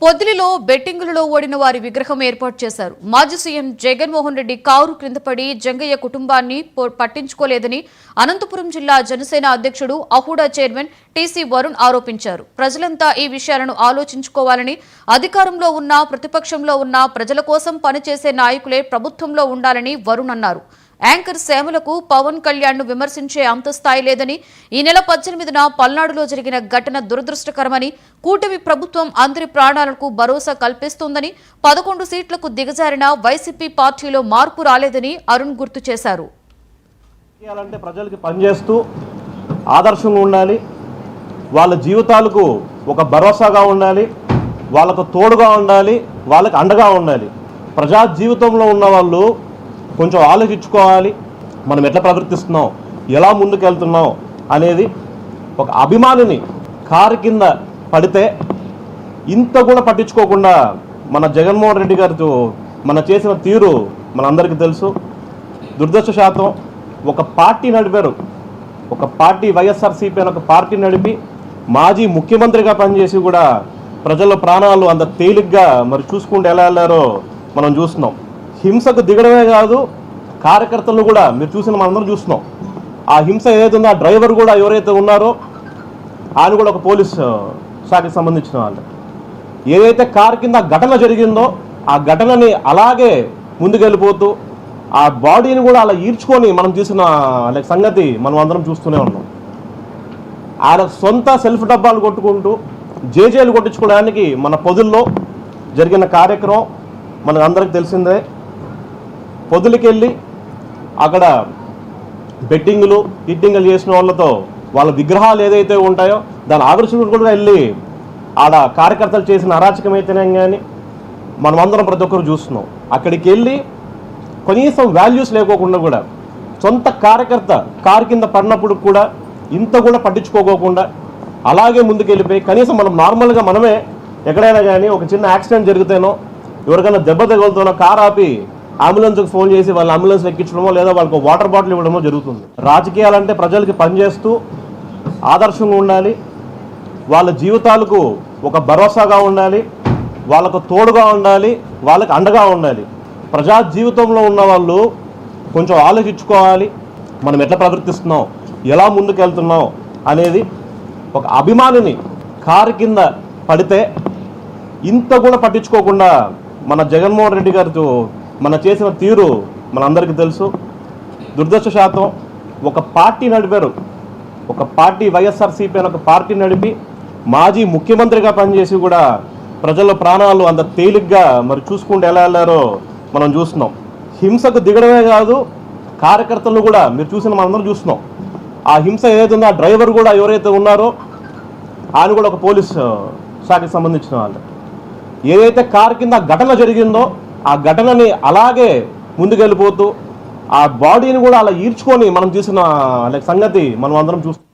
పొదిలిలో బెట్టింగులలో ఓడిన వారి విగ్రహం ఏర్పాటు చేశారు. మాజీ సీఎం జగన్మోహన్ రెడ్డి కారు క్రింద పడి జంగయ్య కుటుంబాన్ని పట్టించుకోలేదని అనంతపురం జిల్లా జనసేన అధ్యక్షుడు అహుడా చైర్మన్ టీసీ వరుణ్ ఆరోపించారు. ప్రజలంతా ఈ విషయాలను ఆలోచించుకోవాలని, అధికారంలో ఉన్నా ప్రతిపక్షంలో ఉన్నా ప్రజల కోసం పనిచేసే నాయకులే ప్రభుత్వంలో ఉండాలని వరుణ్ అన్నారు. యాంకర్ సేవలకు పవన్ కళ్యాణ్ ను విమర్శించే అంత స్థాయి లేదని, ఈ నెల 18న పల్నాడులో జరిగిన ఘటన దురదృష్టకరమని, కూటమి ప్రభుత్వం అందరి ప్రాణాలకు భరోసా కల్పిస్తోందని, 11 సీట్లకు దిగజారిన వైసీపీ పార్టీలో మార్పు రాలేదని అరుణ్ గుర్తు చేశారు. ప్రజలకు పనిచేస్తూ ఆదర్శంగా ఉండాలి, వాళ్ళ జీవితాలకు ఒక భరోసాగా ఉండాలి, వాళ్ళకు తోడుగా ఉండాలి, వాళ్ళకి అండగా ఉండాలి. ప్రజా జీవితంలో ఉన్న వాళ్ళు కొంచెం ఆలోచించుకోవాలి. మనం ఎట్లా ప్రవర్తిస్తున్నాం, ఎలా ముందుకు వెళ్తున్నాం అనేది. ఒక అభిమానిని కారు కింద పడితే ఇంత కూడా పట్టించుకోకుండా మన జగన్మోహన్ రెడ్డి గారితో మన చేసిన తీరు మనందరికీ తెలుసు. దురదృష్టశాతం ఒక పార్టీ నడిపారు, ఒక పార్టీ వైఎస్ఆర్సీపీ అని ఒక పార్టీ నడిపి మాజీ ముఖ్యమంత్రిగా పనిచేసి కూడా ప్రజల ప్రాణాలు అంత తేలిగ్గా మరి చూసుకుంటూ ఎలా వెళ్ళారో మనం చూస్తున్నాం. హింసకు దిగడమే కాదు, కార్యకర్తలను కూడా మీరు చూసిన మనందరం చూస్తున్నాం. ఆ హింస ఏదైతే ఉందో ఆ డ్రైవర్ కూడా ఎవరైతే ఉన్నారో ఆయన కూడా ఒక పోలీస్ శాఖకి సంబంధించిన వాళ్ళు. ఏదైతే కారు కింద ఘటన జరిగిందో ఆ ఘటనని అలాగే ముందుకెళ్ళిపోతూ ఆ బాడీని కూడా అలా ఈడ్చుకొని మనం చూసిన సంగతి మనం అందరం చూస్తూనే ఉన్నాం. ఆయన సొంత సెల్ఫ్ డబ్బాలు కొట్టుకుంటూ జేజేలు కొట్టించుకోవడానికి మన పొదుల్లో జరిగిన కార్యక్రమం మనకు అందరికి తెలిసిందే. పొదులకి వెళ్ళి అక్కడ బెట్టింగ్లు హిట్టింగ్లు చేసిన వాళ్ళతో వాళ్ళ విగ్రహాలు ఏదైతే ఉంటాయో దాని ఆవిష్కరణ కూడా వెళ్ళి ఆడ కార్యకర్తలు చేసిన అరాచకం అయితేనే కానీ మనమందరం ప్రతి ఒక్కరు చూస్తున్నాం. అక్కడికి వెళ్ళి కనీసం వాల్యూస్ లేకోకుండా కూడా సొంత కార్యకర్త కారు కింద పడినప్పుడు కూడా ఇంత కూడా పట్టించుకోకుండా అలాగే ముందుకెళ్ళిపోయి కనీసం మనం నార్మల్గా మనమే ఎక్కడైనా కానీ ఒక చిన్న యాక్సిడెంట్ జరిగితేనో ఎవరికైనా దెబ్బ తగులుతానో కారు ఆపి అంబులెన్స్కి ఫోన్ చేసి వాళ్ళ అంబులెన్స్ ఎక్కించడమో లేదా వాళ్ళకి వాటర్ బాటిల్ ఇవ్వడమో జరుగుతుంది. రాజకీయాలంటే ప్రజలకి పనిచేస్తూ ఆదర్శంగా ఉండాలి, వాళ్ళ జీవితాలకు ఒక భరోసాగా ఉండాలి, వాళ్ళకు తోడుగా ఉండాలి, వాళ్ళకి అండగా ఉండాలి. ప్రజా జీవితంలో ఉన్న వాళ్ళు కొంచెం ఆలోచించుకోవాలి. మనం ఎట్లా ప్రవర్తిస్తున్నాం, ఎలా ముందుకు వెళ్తున్నాం అనేది. ఒక అభిమానిని కారు కింద పడితే ఇంత కూడా పట్టించుకోకుండా మన జగన్మోహన్ రెడ్డి గారితో మన చేసిన తీరు మనందరికీ తెలుసు. దురదృష్టశాతం ఒక పార్టీ నడిపారు, ఒక పార్టీ వైఎస్ఆర్సీపీ అని ఒక పార్టీ నడిపి మాజీ ముఖ్యమంత్రిగా పనిచేసి కూడా ప్రజల ప్రాణాలు అంత తేలిగ్గా మరి చూసుకుంటూ ఎలా వెళ్ళారో మనం చూస్తున్నాం. హింసకు దిగడమే కాదు, కార్యకర్తలను కూడా మీరు చూసిన మనందరం చూస్తున్నాం. ఆ హింస ఏదైతే ఉందో ఆ డ్రైవర్ కూడా ఎవరైతే ఉన్నారో ఆయన కూడా ఒక పోలీస్ శాఖకి సంబంధించిన వాళ్ళు. ఏదైతే కారు కింద ఘటన జరిగిందో ఆ ఘటనని అలాగే ముందుకెళ్ళిపోతూ ఆ బాడీని కూడా అలా ఈడ్చుకొని మనం చూసిన సంగతి మనం అందరం చూస్తున్నాం.